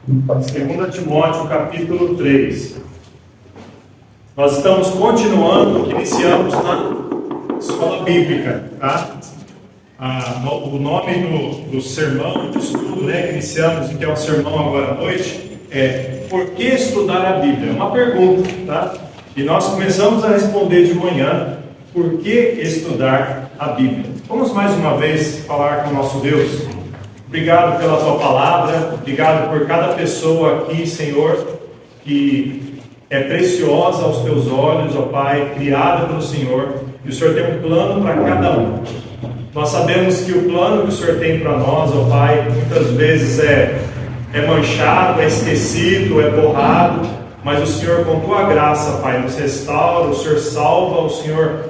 2 Timóteo capítulo 3. Nós estamos continuando o que iniciamos na escola bíblica, tá? O nome do sermão, do estudo, que iniciamos e que é o sermão agora à noite, é Por que estudar a Bíblia? É uma pergunta, tá? E nós começamos a responder de manhã, por que estudar a Bíblia? Vamos mais uma vez falar com o nosso Deus. Obrigado pela tua palavra, obrigado por cada pessoa aqui, Senhor, que é preciosa aos teus olhos, ó Pai, criada pelo Senhor, e o Senhor tem um plano para cada um. Nós sabemos que o plano que o Senhor tem para nós, ó Pai, muitas vezes é manchado, é esquecido, é borrado, mas o Senhor, com tua graça, Pai, nos restaura, o Senhor salva, o Senhor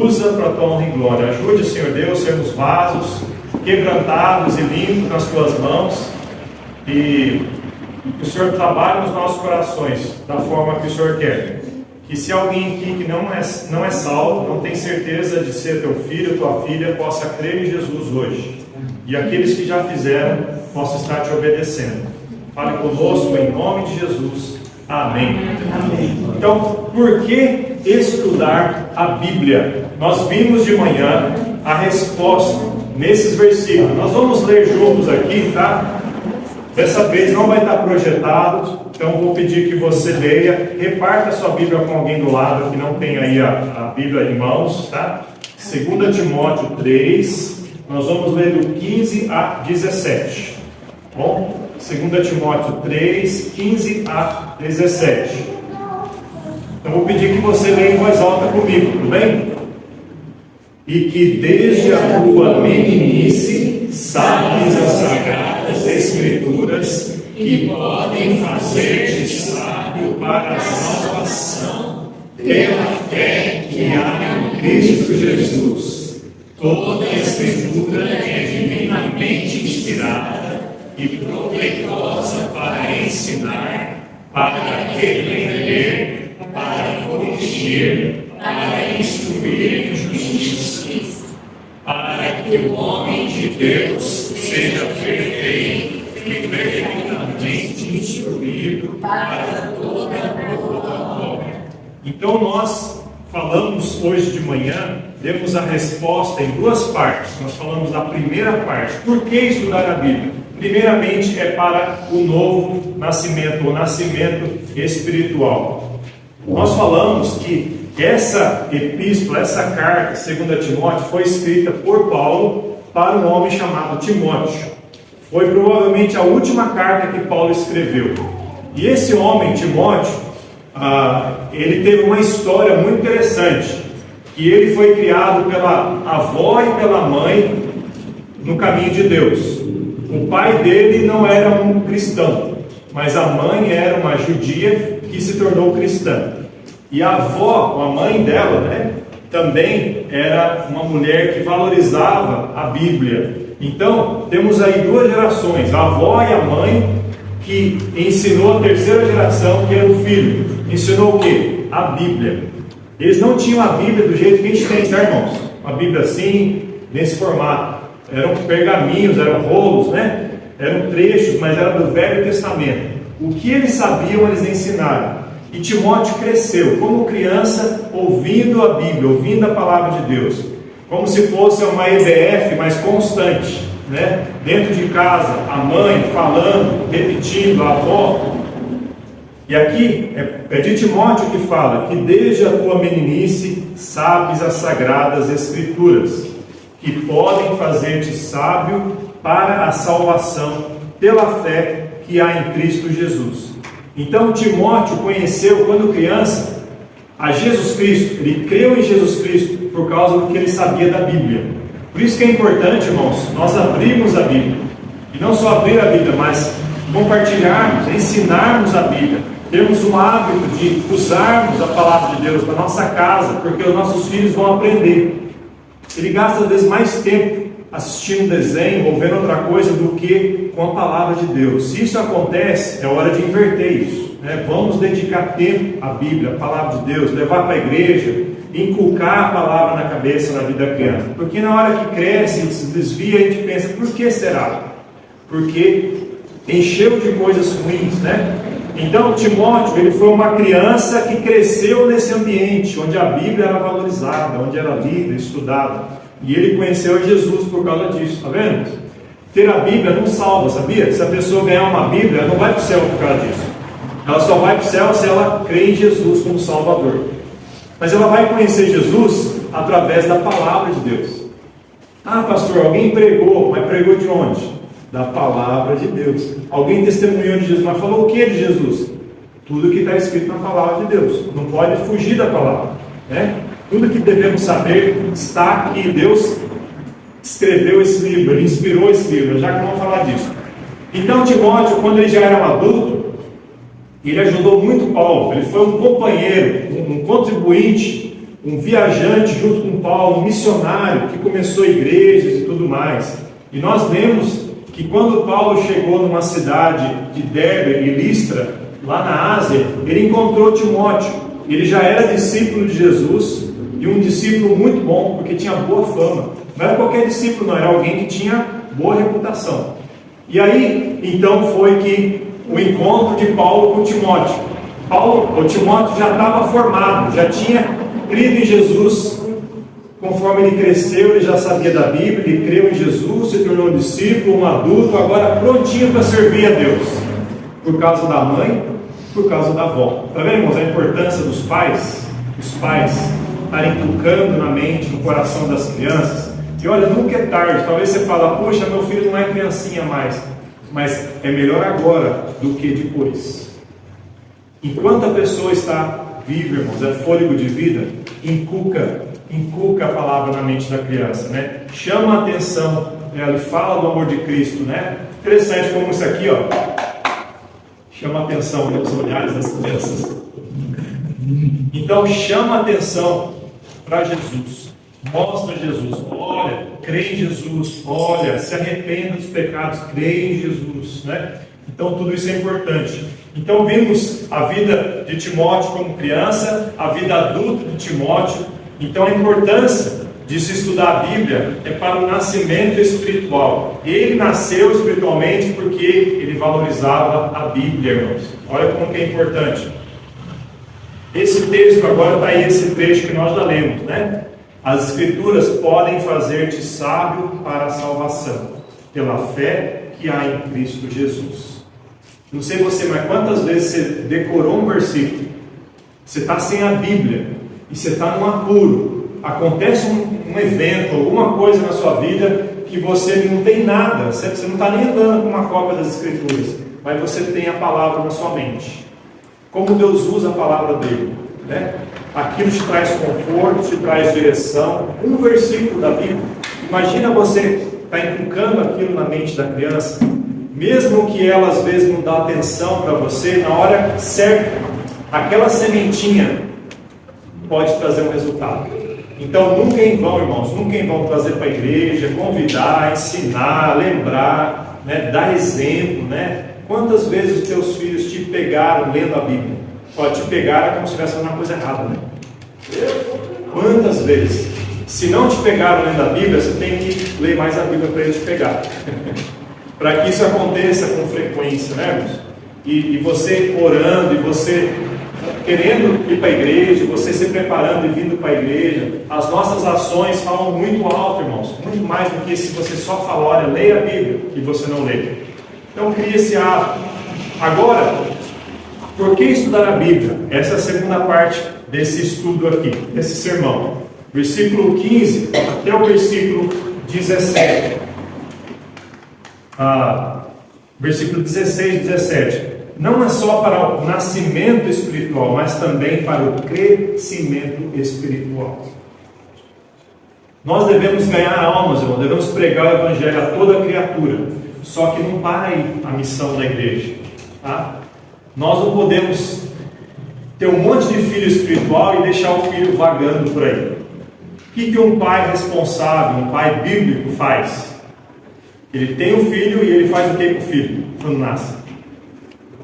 usa para a tua honra e glória. Ajude, Senhor Deus, sermos vasos quebrantados e limpos nas tuas mãos, e que o Senhor trabalhe nos nossos corações da forma que o Senhor quer. Que se alguém aqui que não é salvo, não tem certeza de ser teu filho, tua filha, possa crer em Jesus hoje, e aqueles que já fizeram possam estar te obedecendo. Fale conosco em nome de Jesus. Amém. Amém. Então, por que estudar a Bíblia? Nós vimos de manhã a resposta nesses versículos. Nós vamos ler juntos aqui, tá? Dessa vez não vai estar projetado, então vou pedir que você leia, reparta a sua Bíblia com alguém do lado que não tem aí a Bíblia em mãos, tá? 2 Timóteo 3, nós vamos ler do 15 a 17. Bom? 2 Timóteo 3, 15 a 17. Então vou pedir que você leia em voz alta comigo, tudo bem? E que desde a tua meninice sabes as sagradas escrituras que podem fazer-te sábio para a salvação pela fé que há em Cristo Jesus. Toda a escritura é divinamente inspirada e proveitosa para ensinar, para repreender, para corrigir, para instruir em justiça, para que o homem de Deus seja perfeito e perfeitamente instruído para toda boa obra. Então nós falamos hoje de manhã, demos a resposta em duas partes. Nós falamos da primeira parte, por que estudar a Bíblia? Primeiramente é para o novo nascimento, o nascimento espiritual. Nós falamos que essa epístola, essa carta, 2 Timóteo, foi escrita por Paulo para um homem chamado Timóteo. Foi provavelmente a última carta que Paulo escreveu. E esse homem, Timóteo, ele teve uma história muito interessante. Que ele foi criado pela avó e pela mãe no caminho de Deus. O pai dele não era um cristão, mas a mãe era uma judia que se tornou cristã. E a avó, a mãe dela, também era uma mulher que valorizava a Bíblia. Então, temos aí duas gerações, a avó e a mãe, que ensinou a terceira geração, que era o filho. Ensinou o quê? A Bíblia. Eles não tinham a Bíblia do jeito que a gente tem, tá, irmãos? Uma Bíblia assim, nesse formato. Eram pergaminhos, eram rolos, Eram trechos, mas era do Velho Testamento. O que eles sabiam, eles ensinaram. E Timóteo cresceu como criança, ouvindo a Bíblia, ouvindo a palavra de Deus, como se fosse uma EBF mais constante, dentro de casa, a mãe falando, repetindo, a avó. E aqui é de Timóteo que fala que desde a tua meninice sabes as sagradas escrituras, que podem fazer-te sábio para a salvação pela fé que há em Cristo Jesus. Então Timóteo conheceu, quando criança, a Jesus Cristo. Ele creu em Jesus Cristo por causa do que ele sabia da Bíblia. Por isso que é importante, irmãos, nós abrirmos a Bíblia. E não só abrir a Bíblia, mas compartilharmos, ensinarmos a Bíblia. Termos um hábito de usarmos a palavra de Deus na nossa casa, porque os nossos filhos vão aprender. Ele gasta às vezes mais tempo assistindo desenho ou vendo outra coisa do que com a palavra de Deus. Se isso acontece, é hora de inverter isso. Vamos dedicar tempo à Bíblia, à palavra de Deus, levar para a igreja, inculcar a palavra na cabeça, na vida da criança. Porque na hora que cresce, se desvia, a gente pensa, por que será? Porque encheu de coisas ruins, né? Então Timóteo, ele foi uma criança que cresceu nesse ambiente, onde a Bíblia era valorizada, onde era lida, estudada, e ele conheceu Jesus por causa disso, tá vendo? Ter a Bíblia não salva, sabia? Se a pessoa ganhar uma Bíblia, ela não vai para o céu por causa disso. Ela só vai para o céu se ela crê em Jesus como Salvador. Mas ela vai conhecer Jesus através da palavra de Deus. Ah, pastor, alguém pregou, mas pregou de onde? Da palavra de Deus. Alguém testemunhou de Jesus, mas falou o que de Jesus? Tudo que está escrito na palavra de Deus. Não pode fugir da palavra, né? Tudo que devemos saber está aqui. Deus escreveu esse livro, ele inspirou esse livro, já que não vamos falar disso. Então Timóteo, quando ele já era um adulto, ele ajudou muito Paulo. Ele foi um companheiro, um contribuinte, um viajante junto com Paulo, um missionário que começou igrejas e tudo mais. E nós lemos que quando Paulo chegou numa cidade de Derbe e Listra, lá na Ásia, ele encontrou Timóteo. Ele já era discípulo de Jesus e um discípulo muito bom, porque tinha boa fama. Não era qualquer discípulo, não, era alguém que tinha boa reputação. E aí, então, foi que o encontro de Paulo com Timóteo. Timóteo já estava formado, já tinha crido em Jesus. Conforme ele cresceu, ele já sabia da Bíblia, ele creu em Jesus, se tornou um discípulo, um adulto, agora prontinho para servir a Deus. Por causa da mãe, por causa da avó. Está vendo, irmãos, a importância dos pais? Os pais estarem inculcando na mente, no coração das crianças. E olha, nunca é tarde. Talvez você fale, poxa, meu filho não é criancinha mais. Mas é melhor agora do que depois. Enquanto a pessoa está viva, irmãos, é fôlego de vida, inculca a palavra na mente da criança, né? Chama a atenção, ele fala do amor de Cristo, né? Interessante como isso aqui, ó, chama a atenção dos olhares das crianças. Então chama a atenção para Jesus, mostra Jesus, olha, crê em Jesus, olha, se arrependa dos pecados, crê em Jesus, né? Então tudo isso é importante. Então vimos a vida de Timóteo como criança, a vida adulta de Timóteo. Então a importância de se estudar a Bíblia é para o nascimento espiritual. Ele nasceu espiritualmente porque ele valorizava a Bíblia, irmãos. Olha como que é importante. Esse texto agora está aí, esse trecho que nós já lemos, né? As Escrituras podem fazer-te sábio para a salvação, pela fé que há em Cristo Jesus. Não sei você, mas quantas vezes você decorou um versículo, você está sem a Bíblia, e você está num apuro, acontece um evento, alguma coisa na sua vida, que você não tem nada, você não está nem andando com uma cópia das Escrituras, mas você tem a palavra na sua mente. Como Deus usa a palavra dele, né? Aquilo te traz conforto, te traz direção. Um versículo da Bíblia, imagina você estar inculcando aquilo na mente da criança, mesmo que ela às vezes não dá atenção para você, na hora certa, aquela sementinha pode trazer um resultado. Então nunca em vão, irmãos, nunca em vão trazer para a igreja, convidar, ensinar, lembrar, né, dar exemplo, né? Quantas vezes os teus filhos te pegaram lendo a Bíblia? Pode te pegar como se estivesse fazendo uma coisa errada, né? Quantas vezes? Se não te pegaram lendo a Bíblia, você tem que ler mais a Bíblia para eles te pegar. Para que isso aconteça com frequência, né, irmãos? E você orando, e você querendo ir para a igreja, você se preparando e vindo para a igreja, as nossas ações falam muito alto, irmãos, muito mais do que se você só falar, olha, leia a Bíblia, e você não lê. Então cria esse hábito. Agora, por que estudar a Bíblia? Essa é a segunda parte desse estudo aqui, desse sermão. Versículo 15 até o versículo 17. Versículo 16 e 17. Não é só para o nascimento espiritual, mas também para o crescimento espiritual. Nós devemos ganhar almas, irmão, devemos pregar o Evangelho a toda criatura. Só que não para aí a missão da igreja, tá? Nós não podemos ter um monte de filho espiritual e deixar o filho vagando por aí. O que um pai responsável, um pai bíblico faz? Ele tem um filho e ele faz o que com o filho quando nasce?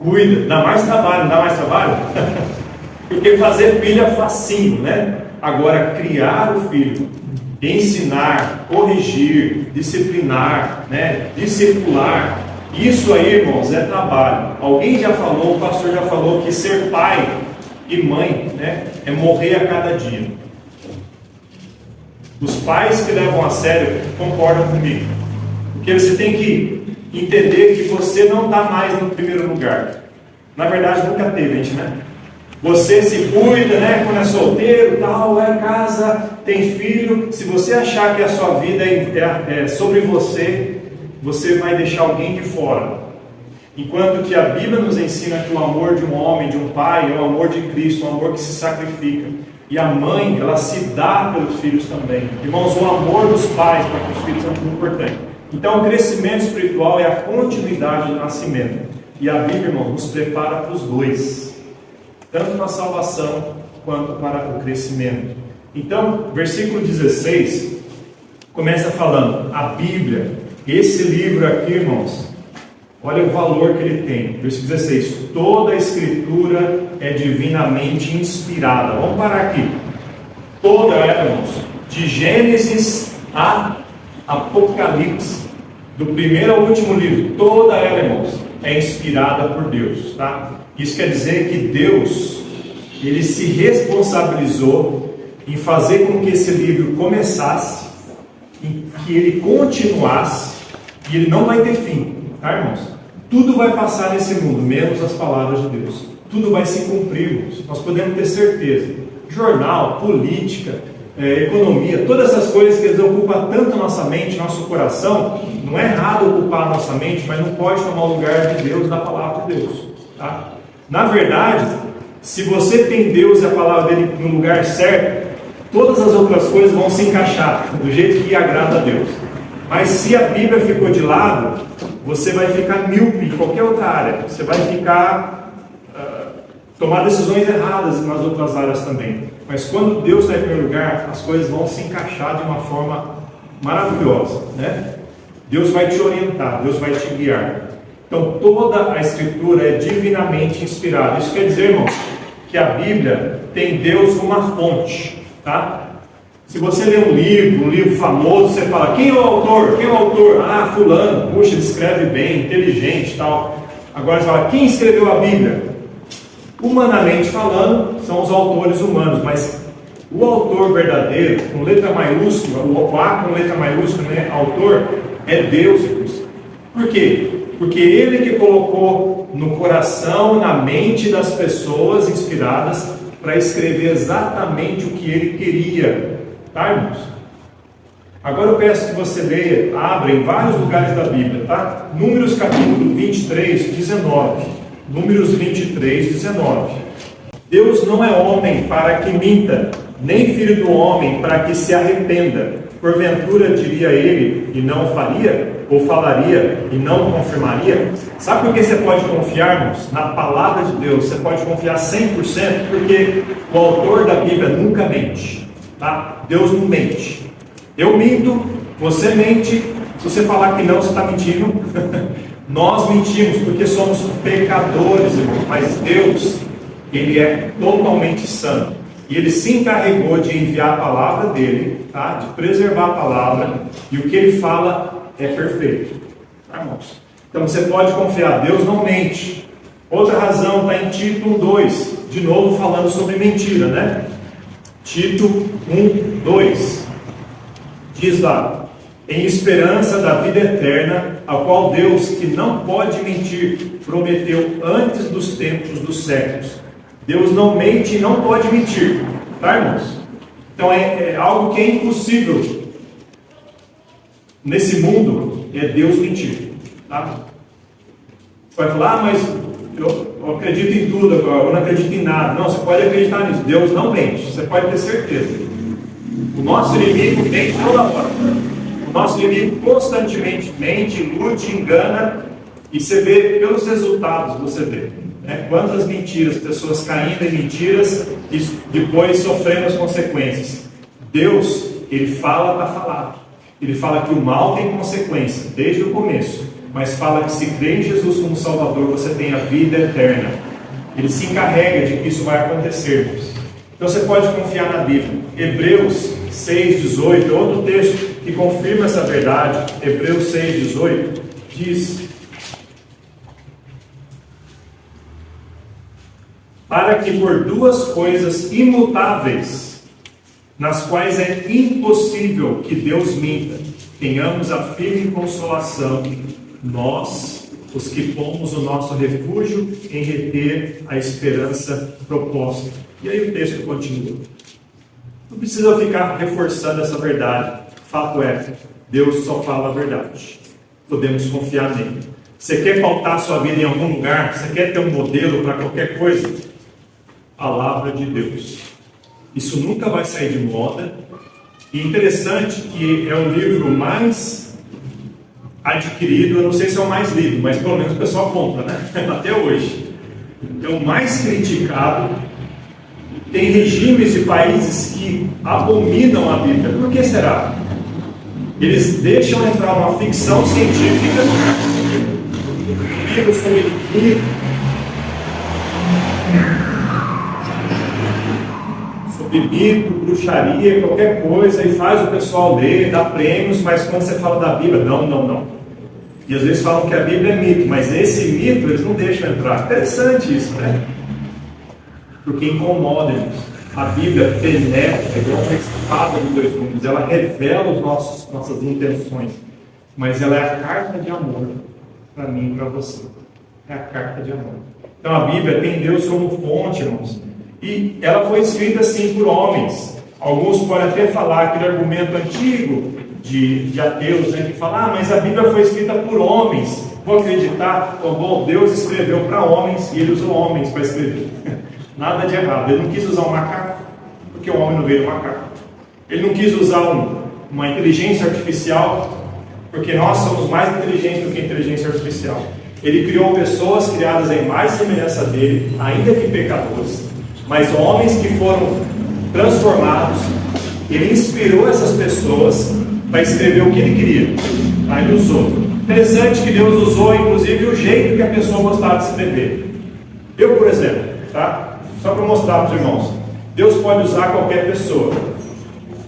Cuida, dá mais trabalho, não dá mais trabalho? Porque fazer filho é facinho, né? Agora, criar o filho, ensinar, corrigir, disciplinar, né? Discipular, Isso aí, irmãos, é trabalho. Alguém já falou, o pastor já falou, que ser pai e mãe, né, é morrer a cada dia. Os pais que levam a sério concordam comigo. Porque você tem que entender que você não está mais no primeiro lugar. Na verdade, nunca teve, gente, né? Você se cuida, né? Quando é solteiro, tal, é casa, tem filho. Se você achar que a sua vida é sobre você, você vai deixar alguém de fora. Enquanto que a Bíblia nos ensina que o amor de um homem, de um pai, é o amor de Cristo, um amor que se sacrifica. E a mãe, ela se dá pelos filhos também. Irmãos, o amor dos pais para os filhos é muito importante. Então, o crescimento espiritual é a continuidade do nascimento. E a Bíblia, irmãos, nos prepara para os dois. Tanto para a salvação, quanto para o crescimento. Então, versículo 16, começa falando, a Bíblia, esse livro aqui, irmãos, olha o valor que ele tem. Versículo 16, toda a Escritura é divinamente inspirada. Vamos parar aqui. Toda ela, irmãos, de Gênesis a Apocalipse, do primeiro ao último livro, toda ela, irmãos, é inspirada por Deus, tá? Isso quer dizer que Deus, ele se responsabilizou em fazer com que esse livro começasse, em que ele continuasse, e ele não vai ter fim, tá, irmãos? Tudo vai passar nesse mundo, menos as palavras de Deus. Tudo vai se cumprir, irmãos. Nós podemos ter certeza. Jornal, política, economia, todas essas coisas que ocupam tanto a nossa mente, nosso coração, não é errado ocupar a nossa mente, mas não pode tomar o lugar de Deus, da palavra de Deus, tá? Na verdade, se você tem Deus e a palavra dele no lugar certo, todas as outras coisas vão se encaixar do jeito que agrada a Deus. Mas se a Bíblia ficou de lado, você vai ficar míope em qualquer outra área. Você vai ficar tomar decisões erradas nas outras áreas também. Mas quando Deus está em primeiro lugar, as coisas vão se encaixar de uma forma maravilhosa, né? Deus vai te orientar, Deus vai te guiar. Então, toda a Escritura é divinamente inspirada. Isso quer dizer, irmão, que a Bíblia tem Deus como uma fonte, tá? Se você lê um livro famoso, você fala, quem é o autor? Quem é o autor? Ah, fulano, puxa, ele escreve bem, inteligente e tal. Agora você fala, quem escreveu a Bíblia? Humanamente falando, são os autores humanos, mas o autor verdadeiro, com letra maiúscula, o A com letra maiúscula, né, autor, é Deus, irmãos. Por quê? Porque Ele que colocou no coração, na mente das pessoas inspiradas para escrever exatamente o que Ele queria. Tá, irmãos? Agora eu peço que você leia, abra em vários lugares da Bíblia, tá? Números capítulo 23, 19. Números 23, 19. Deus não é homem para que minta, nem filho do homem para que se arrependa. Porventura diria ele e não faria? Ou falaria e não confirmaria? Sabe por que você pode confiar, irmãos? Na palavra de Deus, você pode confiar 100%, porque o autor da Bíblia nunca mente, tá? Deus não mente. Eu minto, você mente. Se você falar que não, você está mentindo. Nós mentimos porque somos pecadores, irmãos. Mas Deus, Ele é totalmente santo. E Ele se encarregou de enviar a palavra dEle, tá? De preservar a palavra. E o que Ele fala é perfeito, tá, irmãos? Então você pode confiar, Deus não mente. Outra razão está em Tito 1:2, de novo falando sobre mentira, né? Tito 1:2 diz lá, em esperança da vida eterna, a qual Deus, que não pode mentir, prometeu antes dos tempos dos séculos. Deus não mente e não pode mentir, tá, irmãos? Então é algo que é impossível nesse mundo, é Deus mentir, tá? Você vai falar, mas eu acredito em tudo agora, eu não acredito em nada. Não, você pode acreditar nisso, Deus não mente, você pode ter certeza. O nosso inimigo mente toda hora. O nosso inimigo constantemente mente, ilude, engana, e você vê pelos resultados, você vê, né? Quantas mentiras, pessoas caindo em mentiras e depois sofrendo as consequências. Deus, Ele fala para falar. Ele fala que o mal tem consequência, desde o começo. Mas fala que se crê em Jesus como Salvador, você tem a vida eterna. Ele se encarrega de que isso vai acontecer. Então você pode confiar na Bíblia. Hebreus 6,18 é outro texto que confirma essa verdade. Hebreus 6,18 diz para que por duas coisas imutáveis, nas quais é impossível que Deus minta, tenhamos a firme consolação, nós, os que pomos o nosso refúgio em reter a esperança proposta. E aí o texto continua. Não precisa ficar reforçando essa verdade. Fato é, Deus só fala a verdade. Podemos confiar nele. Você quer pautar sua vida em algum lugar? Você quer ter um modelo para qualquer coisa? Palavra de Deus. Isso nunca vai sair de moda. E interessante que é o livro mais adquirido, eu não sei se é o mais lido, mas pelo menos o pessoal compra, né? Até hoje. É o mais criticado. Tem regimes de países que abominam a Bíblia. Por que será? Eles deixam entrar uma ficção científica. O livro foi lido sobre mito, bruxaria, qualquer coisa, e faz o pessoal ler, dá prêmios, mas quando você fala da Bíblia, não. E às vezes falam que a Bíblia é mito, mas esse mito eles não deixam entrar. Interessante isso, né? Porque incomoda eles. A Bíblia penetra, é igual uma espada de dois gumes, ela revela nossas intenções, mas ela é a carta de amor para mim e para você. É a carta de amor. Então a Bíblia tem Deus como fonte, irmãos. E ela foi escrita assim por homens. Alguns podem até falar aquele argumento antigo de ateus, né, que fala, mas a Bíblia foi escrita por homens. Vou acreditar, bom, Deus escreveu para homens e ele usou homens para escrever. Nada de errado. Ele não quis usar um macaco, porque o homem não veio do macaco. Ele não quis usar uma inteligência artificial, porque nós somos mais inteligentes do que a inteligência artificial. Ele criou pessoas criadas em mais semelhança dele, ainda que pecadores, mas homens que foram transformados. Ele inspirou essas pessoas para escrever o que ele queria. Aí ele usou. Interessante que Deus usou, inclusive, o jeito que a pessoa gostava de escrever. Eu, por exemplo, tá? Só para mostrar para os irmãos, Deus pode usar qualquer pessoa.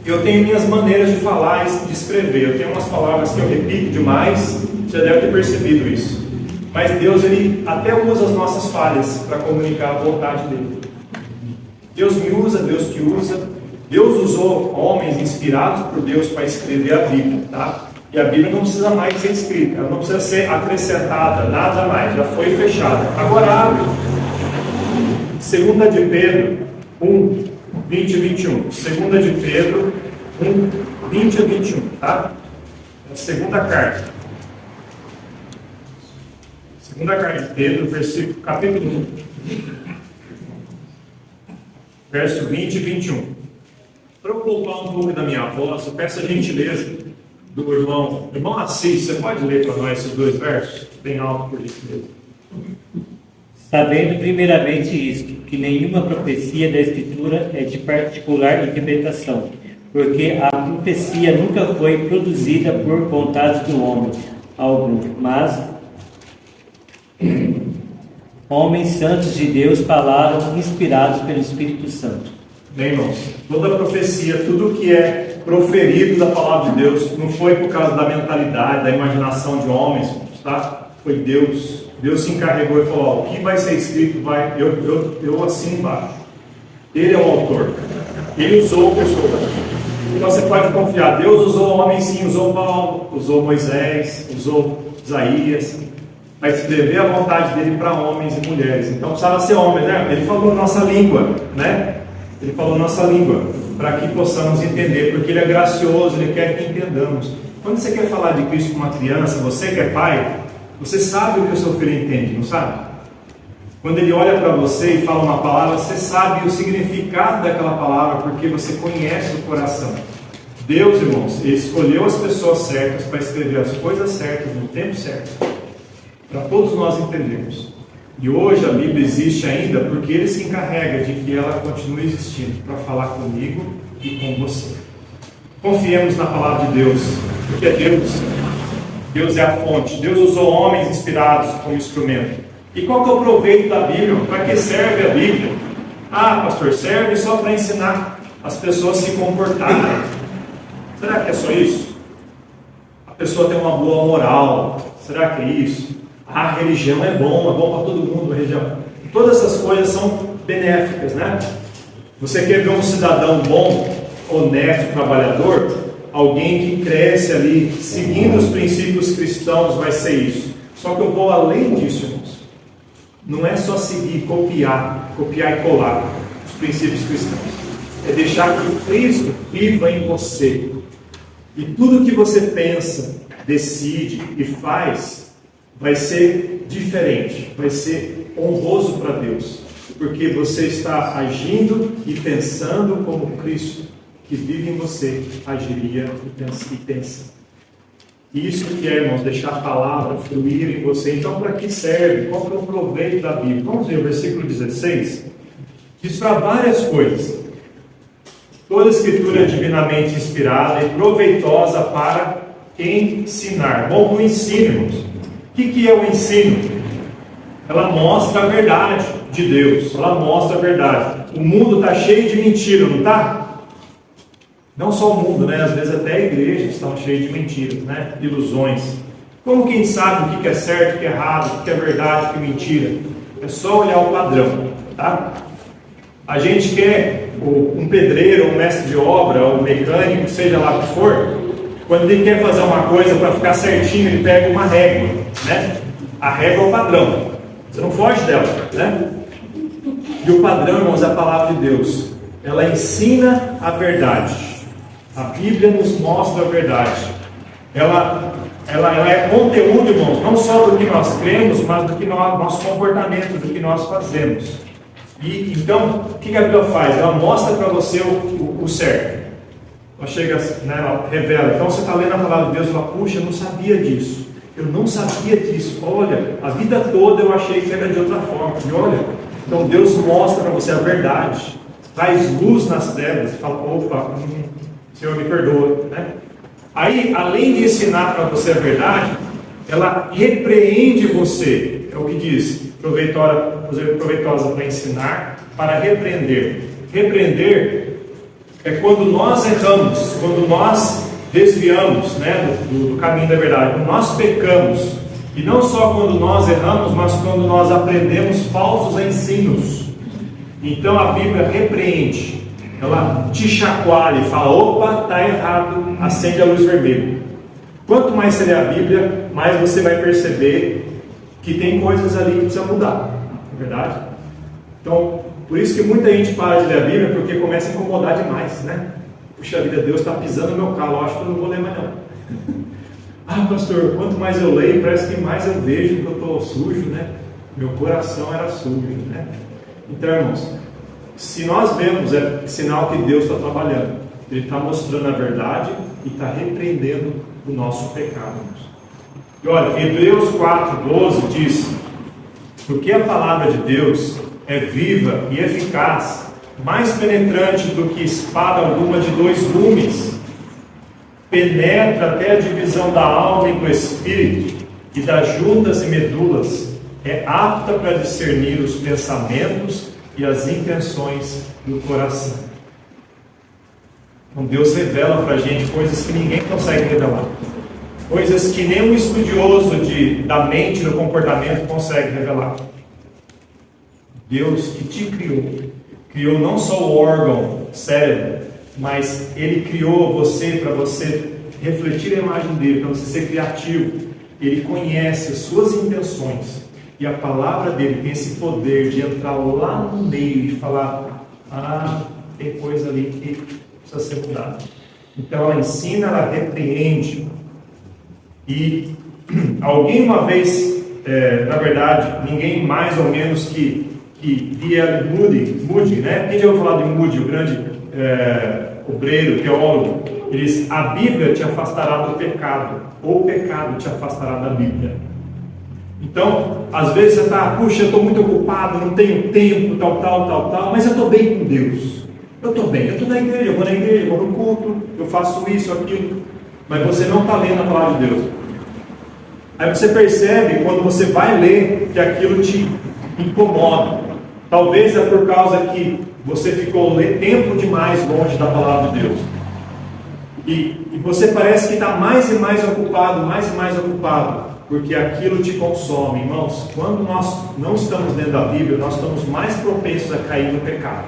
Eu tenho minhas maneiras de falar e de escrever. Eu tenho umas palavras que eu repito demais, você deve ter percebido isso. Mas Deus, Ele até usa as nossas falhas para comunicar a vontade dEle. Deus me usa, Deus te usa. Deus usou homens inspirados por Deus para escrever a Bíblia, tá? E a Bíblia não precisa mais ser escrita, ela não precisa ser acrescentada, nada mais, já foi fechada. Agora abre. 2 de Pedro 1, 20 e 21. 2 de Pedro 1, 20 a 21, tá? É a segunda carta. Segunda carta de Pedro, capítulo 1. Verso 20 e 21. Para eu poupar um pouco da minha voz, eu peço a gentileza do irmão Assis, você pode ler para nós esses dois versos? Bem alto, por gentileza. Sabendo primeiramente isto, que nenhuma profecia da Escritura é de particular interpretação, porque a profecia nunca foi produzida por vontade do homem algum, mas homens santos de Deus falaram inspirados pelo Espírito Santo. Bem, irmãos, toda profecia, tudo que é proferido da palavra de Deus, não foi por causa da mentalidade, da imaginação de homens, tá? Foi Deus. Deus se encarregou e falou, o que vai ser escrito, eu assino embaixo. Ele é o autor. Ele usou pessoas. Então você pode confiar. Deus usou homens, sim, usou Paulo, usou Moisés, usou Isaías, para escrever a vontade dele para homens e mulheres. Então precisava ser homem, né? Ele falou nossa língua, né? Ele falou nossa língua, para que possamos entender, porque Ele é gracioso, Ele quer que entendamos. Quando você quer falar de Cristo com uma criança, você que é pai, você sabe o que o seu filho entende, não sabe? Quando ele olha para você e fala uma palavra, você sabe o significado daquela palavra, porque você conhece o coração. Deus, irmãos, Ele escolheu as pessoas certas para escrever as coisas certas no tempo certo, para todos nós entendermos. E hoje a Bíblia existe ainda porque Ele se encarrega de que ela continue existindo para falar comigo e com você. Confiemos na palavra de Deus, porque Deus é a fonte. Deus usou homens inspirados como instrumento. E qual que é o proveito da Bíblia? Para que serve a Bíblia? Ah, pastor, serve só para ensinar as pessoas a se comportarem. Será que é só isso? A pessoa tem uma boa moral. Será que é isso? Ah, a religião é bom para todo mundo a religião. Todas essas coisas são benéficas, né? Você quer ver um cidadão bom, honesto, trabalhador? Alguém que cresce ali, seguindo os princípios cristãos, vai ser isso. Só que eu vou além disso, irmãos. Não é só seguir, copiar e colar os princípios cristãos. É deixar que Cristo viva em você. E tudo que você pensa, decide e faz, vai ser diferente, vai ser honroso para Deus. Porque você está agindo e pensando como Cristo, que vive em você, agiria e pensa. Isso que é, irmãos, deixar a palavra fluir em você. Então, para que serve? Qual que é o proveito da Bíblia? Vamos ver o versículo 16. Diz para várias coisas. Toda escritura é divinamente inspirada e proveitosa para ensinar. Bom, o ensino, irmãos. O que é o ensino? Ela mostra a verdade de Deus. Ela mostra a verdade. O mundo está cheio de mentira, não está? Não só o mundo, né? Às vezes até a igreja estão cheias de mentiras, né? Ilusões. Como quem sabe o que é certo, o que é errado, o que é verdade, o que é mentira? É só olhar o padrão, tá? A gente quer um pedreiro, um mestre de obra, um mecânico, seja lá o que for, quando ele quer fazer uma coisa para ficar certinho, ele pega uma régua, né? A régua é o padrão. Você não foge dela, né? E o padrão, irmãos, é a palavra de Deus. Ela ensina a verdade. A Bíblia nos mostra a verdade. Ela é conteúdo, irmãos, não só do que nós cremos, mas do que nosso comportamento, do que nós fazemos. E então, o que a Bíblia faz? Ela mostra para você o certo. Ela chega, né, ela revela. Então você está lendo a palavra de Deus e fala, puxa, eu não sabia disso. Eu não sabia disso. Olha, a vida toda eu achei que era de outra forma. E olha, então Deus mostra para você a verdade. Traz luz nas trevas e fala, opa, Senhor, me perdoa, né? Aí, além de ensinar para você a verdade, ela repreende você. É o que diz, proveitosa para ensinar, para repreender. Repreender é quando nós erramos, quando nós desviamos, né, do caminho da verdade, quando nós pecamos. E não só quando nós erramos, mas quando nós aprendemos falsos ensinos. Então a Bíblia repreende. Ela te chacoalha e fala, opa, está errado, acende a luz vermelha. Quanto mais você lê a Bíblia, mais você vai perceber que tem coisas ali que precisa mudar, não é verdade? Então, por isso que muita gente para de ler a Bíblia, porque começa a incomodar demais, né? Puxa vida, Deus está pisando no meu calo, acho que eu não vou ler mais não. Ah, pastor, quanto mais eu leio, parece que mais eu vejo que eu estou sujo, né? Meu coração era sujo, né? Então, irmãos, se nós vemos, é sinal que Deus está trabalhando. Ele está mostrando a verdade e está repreendendo o nosso pecado. E olha, Hebreus 4:12 diz, porque a palavra de Deus é viva e eficaz, mais penetrante do que espada alguma de 2 gumes, penetra até a divisão da alma e do espírito, e das juntas e medulas, é apta para discernir os pensamentos e as intenções do coração. Então Deus revela para a gente coisas que ninguém consegue revelar. Coisas que nem um estudioso da mente e do comportamento consegue revelar. Deus que te criou não só o órgão cérebro, mas Ele criou você para você refletir a imagem dEle, para você ser criativo. Ele conhece as suas intenções. E a palavra dele tem esse poder de entrar lá no meio e falar, tem coisa ali que precisa ser mudada. Então ela ensina, ela repreende. E alguém uma vez, na verdade, ninguém mais ou menos que D.L. Moody, né? Quem já ouviu falar de Moody, o grande obreiro, teólogo? Ele diz, a Bíblia te afastará do pecado, ou o pecado te afastará da Bíblia. Então, às vezes você está, puxa, eu estou muito ocupado, não tenho tempo, tal, mas eu estou bem com Deus. Eu estou bem, eu estou na igreja, eu vou na igreja, eu vou no culto, eu faço isso, aquilo. Mas você não está lendo a palavra de Deus. Aí você percebe, quando você vai ler, que aquilo te incomoda. Talvez é por causa que você ficou tempo demais longe da palavra de Deus. E você parece que está mais e mais ocupado, porque aquilo te consome. Irmãos, quando nós não estamos lendo a Bíblia, nós estamos mais propensos a cair no pecado,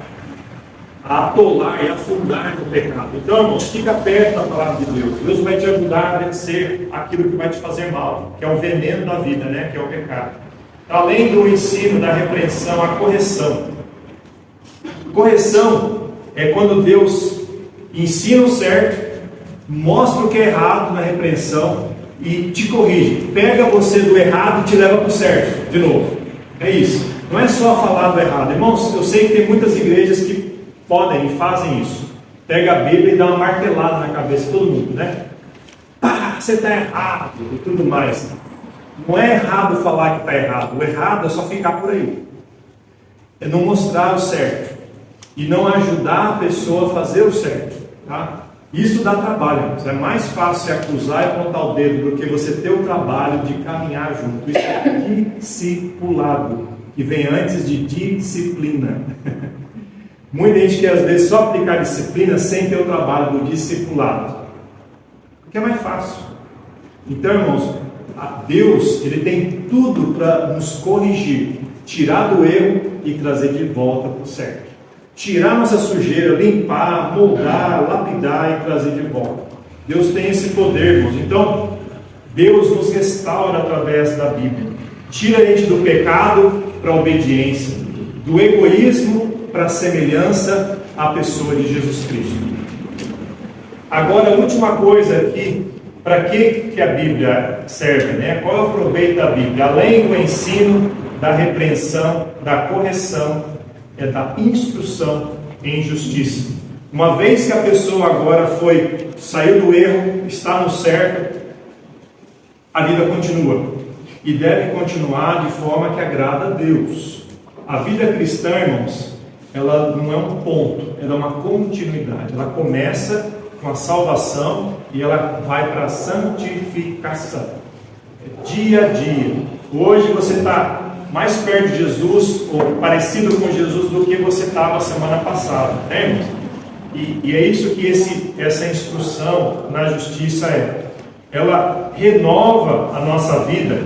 a atolar e afundar no pecado. Então, irmãos, fica perto da palavra de Deus. Deus vai te ajudar a vencer aquilo que vai te fazer mal, que é o veneno da vida, né? Que é o pecado. Além do ensino, da repreensão, a correção. Correção é quando Deus ensina o certo, mostra o que é errado na repreensão e te corrige. Pega você do errado e te leva para o certo, de novo. É isso. Não é só falar do errado. Irmãos, eu sei que tem muitas igrejas que podem e fazem isso. Pega a Bíblia e dá uma martelada na cabeça de todo mundo, né? Pá, você está errado e tudo mais. Não é errado falar que está errado. O errado é só ficar por aí. É não mostrar o certo. E não ajudar a pessoa a fazer o certo. Tá? Isso dá trabalho. É mais fácil acusar e apontar o dedo do que você ter o trabalho de caminhar junto. Isso é discipulado, que vem antes de disciplina. Muita gente quer às vezes só aplicar disciplina sem ter o trabalho do discipulado, porque é mais fácil. Então, irmãos, Deus, Ele tem tudo para nos corrigir, tirar do erro e trazer de volta para o certo. Tirar nossa sujeira, limpar, moldar, lapidar e trazer de volta. Deus tem esse poder, irmãos. Então, Deus nos restaura através da Bíblia. Tira a gente do pecado para a obediência, do egoísmo para a semelhança à pessoa de Jesus Cristo. Agora, a última coisa aqui, para que a Bíblia serve, né? Qual é o proveito da Bíblia? Além do ensino, da repreensão, da correção, é da instrução em justiça. Uma vez que a pessoa agora saiu do erro, está no certo, a vida continua. E deve continuar de forma que agrada a Deus. A vida cristã, irmãos, ela não é um ponto, ela é uma continuidade. Ela começa com a salvação e ela vai para a santificação. É dia a dia. Hoje você está mais perto de Jesus, ou parecido com Jesus, do que você estava semana passada, né, irmãos? E é isso que essa instrução na justiça é. Ela renova a nossa vida,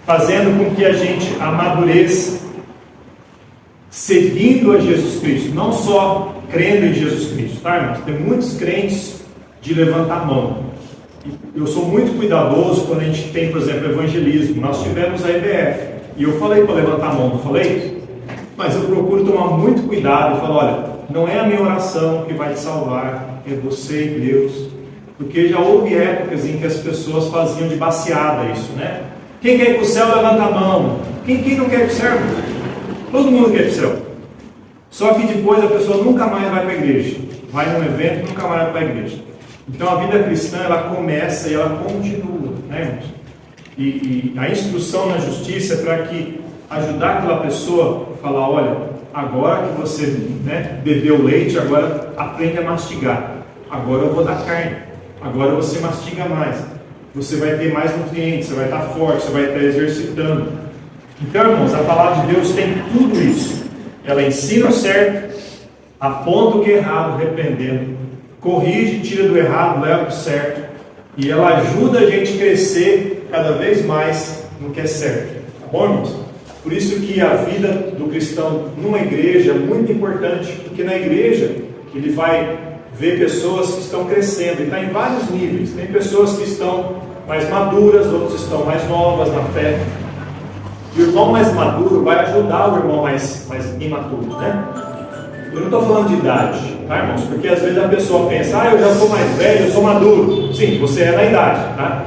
fazendo com que a gente amadureça, seguindo a Jesus Cristo, não só crendo em Jesus Cristo, tá, irmãos? Tem muitos crentes de levantar a mão. Eu sou muito cuidadoso quando a gente tem, por exemplo, evangelismo. Nós tivemos a EBF. E eu falei para levantar a mão, não falei? Mas eu procuro tomar muito cuidado e falar, olha, não é a minha oração que vai te salvar, é você e Deus. Porque já houve épocas em que as pessoas faziam de baseada isso, né? Quem quer ir para o céu, levanta a mão. Quem não quer ir para o céu? Todo mundo quer ir para o céu. Só que depois a pessoa nunca mais vai para a igreja. Vai num evento e nunca mais vai para a igreja. Então a vida cristã, ela começa e ela continua, né, irmãos? E a instrução na justiça é para que ajudar aquela pessoa a falar, olha, agora que você, né, bebeu leite, agora aprende a mastigar. Agora eu vou dar carne. Agora você mastiga mais. Você vai ter mais nutrientes, você vai estar forte, você vai estar exercitando. Então, irmãos, a palavra de Deus tem tudo isso. Ela ensina o certo, aponta o que é errado, repreendendo, corrige, tira do errado, leva para o certo. E ela ajuda a gente a crescer cada vez mais no que é certo. Tá bom, irmãos? Por isso que a vida do cristão numa igreja é muito importante, porque na igreja ele vai ver pessoas que estão crescendo, e está em vários níveis. Tem pessoas que estão mais maduras, outros estão mais novas na fé. E o irmão mais maduro vai ajudar o irmão mais imaturo, né? Eu não estou falando de idade, tá, irmãos? Porque às vezes a pessoa pensa, eu já sou mais velho, eu sou maduro. Sim, você é na idade, tá?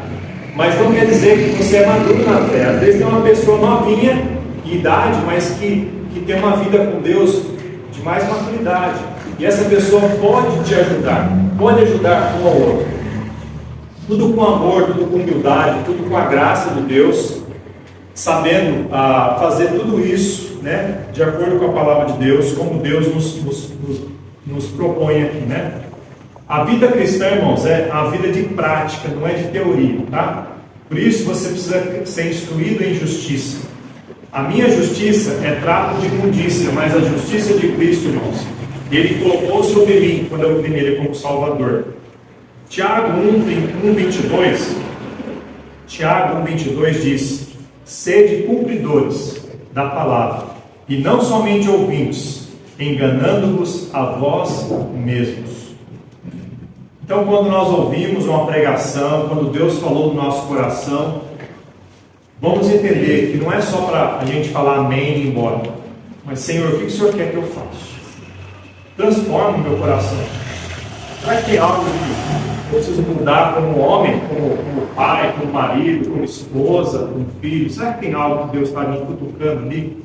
Mas não quer dizer que você é maduro na fé. Às vezes tem uma pessoa novinha de idade, mas que tem uma vida com Deus de mais maturidade. E essa pessoa pode te ajudar, pode ajudar um ao outro. Tudo com amor, tudo com humildade, tudo com a graça de Deus, sabendo fazer tudo isso, né, de acordo com a palavra de Deus, como Deus nos propõe aqui, né? A vida cristã, irmãos, é a vida de prática, não é de teoria, tá? Por isso você precisa ser instruído em justiça. A minha justiça é trato de imundícia, mas a justiça de Cristo, irmãos, Ele colocou sobre mim quando eu vim nele como Salvador. Tiago 1:22, Tiago 1,22 diz: sede cumpridores da palavra, e não somente ouvintes, enganando-vos a vós mesmos. Então, quando nós ouvimos uma pregação, quando Deus falou no nosso coração, vamos entender que não é só para a gente falar amém e ir embora, mas Senhor, o que o Senhor quer que eu faça? Transforma o meu coração. Será que tem algo que eu preciso mudar como homem, como pai, como marido, como esposa, como filho? Será que tem algo que Deus está me cutucando ali?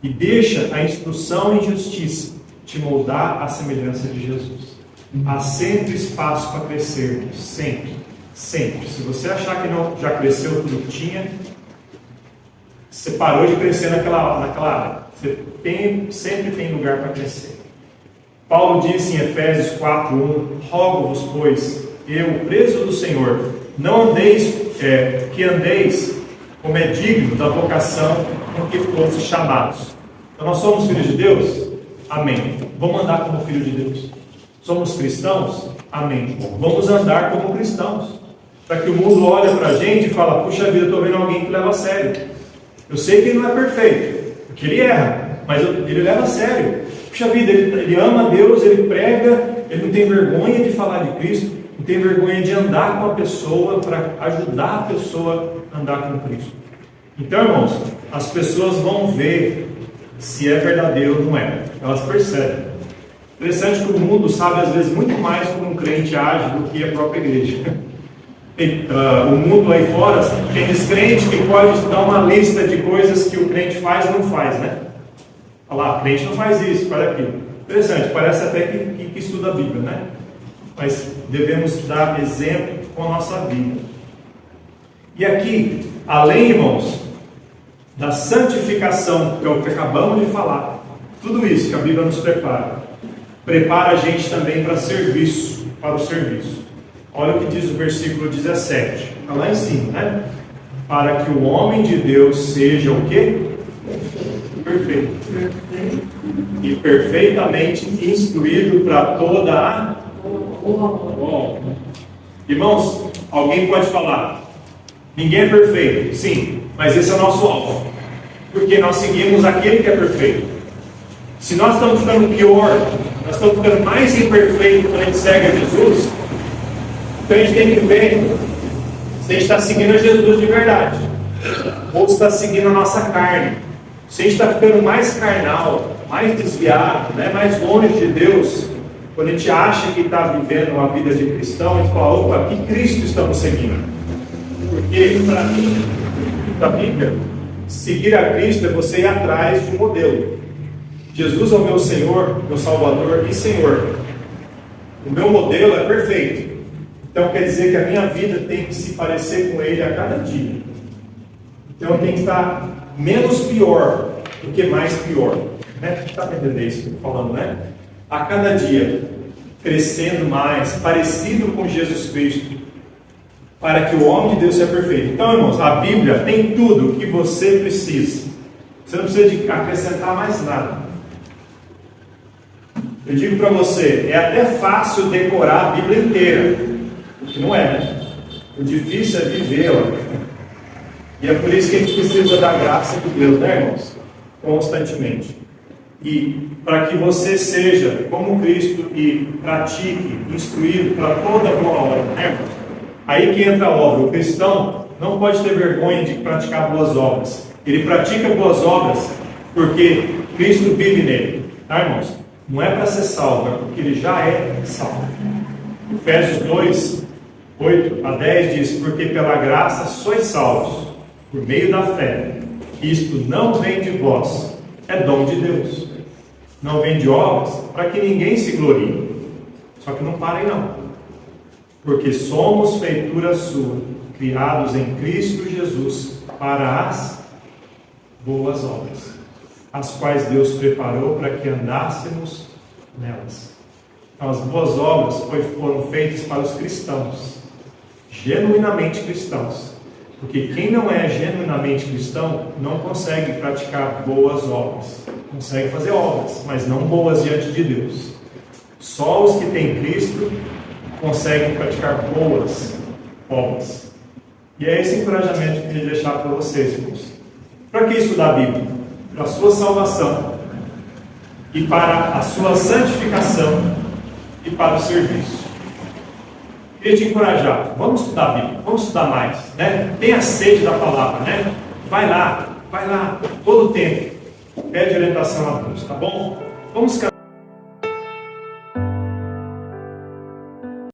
E deixa a instrução em justiça te moldar à semelhança de Jesus. Há sempre espaço para crescer, sempre, sempre. Se você achar que não já cresceu tudo que tinha, você parou de crescer naquela área. Sempre tem lugar para crescer. Paulo disse em Efésios 4:1: rogo-vos, pois, eu, preso do Senhor, não andeis, que andeis como é digno da vocação com que fosse chamados. Então nós somos filhos de Deus? Amém. Vamos andar como filhos de Deus. Somos cristãos? Amém. Vamos andar como cristãos. Para que o mundo olhe para a gente e fale: puxa vida, estou vendo alguém que leva a sério. Eu sei que ele não é perfeito, porque ele erra, mas ele leva a sério. Puxa vida, ele ama a Deus, ele prega, ele não tem vergonha de falar de Cristo, não tem vergonha de andar com a pessoa, para ajudar a pessoa a andar com Cristo. Então, irmãos, as pessoas vão ver se é verdadeiro ou não é. Elas percebem. Interessante que o mundo sabe, às vezes, muito mais como um crente age do que a própria igreja. O mundo aí fora tem descrente que pode dar uma lista de coisas que o crente faz ou não faz, né? Olha lá, o crente não faz isso, faz aquilo. Interessante, parece até que estuda a Bíblia, né? Mas devemos dar exemplo com a nossa vida. E aqui, além, irmãos, da santificação, que é o que acabamos de falar, tudo isso que a Bíblia nos prepara a gente também para serviço, para o serviço. Olha o que diz o versículo 17, está lá em cima, né? Para que o homem de Deus seja o quê? Perfeito. E perfeitamente instruído para toda a... Irmãos, alguém pode falar: ninguém é perfeito. Sim, mas esse é o nosso alvo, porque nós seguimos aquele que é perfeito. Se nós estamos ficando pior, nós estamos ficando mais imperfeito quando a gente segue a Jesus, então a gente tem que ver se a gente está seguindo a Jesus de verdade, ou se está seguindo a nossa carne. Se a gente está ficando mais carnal, mais desviado, né, mais longe de Deus, quando a gente acha que está vivendo uma vida de cristão, a gente fala: opa, que Cristo estamos seguindo? Porque para mim, da Bíblia, seguir a Cristo é você ir atrás de um modelo. Jesus é o meu Senhor, meu Salvador e Senhor. O meu modelo é perfeito. Então quer dizer que a minha vida tem que se parecer com Ele a cada dia. Então tem que estar menos pior do que mais pior. Né? Está para entender isso que eu estou falando, né? A cada dia, crescendo mais, parecido com Jesus Cristo, para que o homem de Deus seja perfeito. Então, irmãos, a Bíblia tem tudo o que você precisa. Você não precisa de acrescentar mais nada. Eu digo para você, é até fácil decorar a Bíblia inteira, o que não é, né? O difícil é vivê-la. E é por isso que a gente precisa da graça de Deus, né, irmãos? Constantemente. E para que você seja como Cristo e pratique, instruído para toda boa obra, né, irmãos? Aí que entra a obra. O cristão não pode ter vergonha de praticar boas obras. Ele pratica boas obras porque Cristo vive nele, tá, irmãos? Não é para ser salvo, é porque ele já é salvo. Efésios 2, 8 a 10 diz: porque pela graça sois salvos, por meio da fé. Isto não vem de vós, é dom de Deus. Não vem de obras, para que ninguém se glorie. Só que não parem não. Porque somos feitura sua, criados em Cristo Jesus, para as boas obras, as quais Deus preparou para que andássemos nelas. Então, as boas obras foram feitas para os cristãos, genuinamente cristãos. Porque quem não é genuinamente cristão não consegue praticar boas obras. Consegue fazer obras, mas não boas diante de Deus. Só os que têm Cristo conseguem praticar boas obras. E é esse encorajamento que eu queria deixar para vocês, irmãos. Para que estudar a Bíblia? Para a sua salvação, e para a sua santificação, e para o serviço. Queria te encorajar, vamos estudar a Bíblia, vamos estudar mais, né? Tenha sede da palavra, né? Vai lá, todo o tempo. Pede orientação a Deus, tá bom? Vamos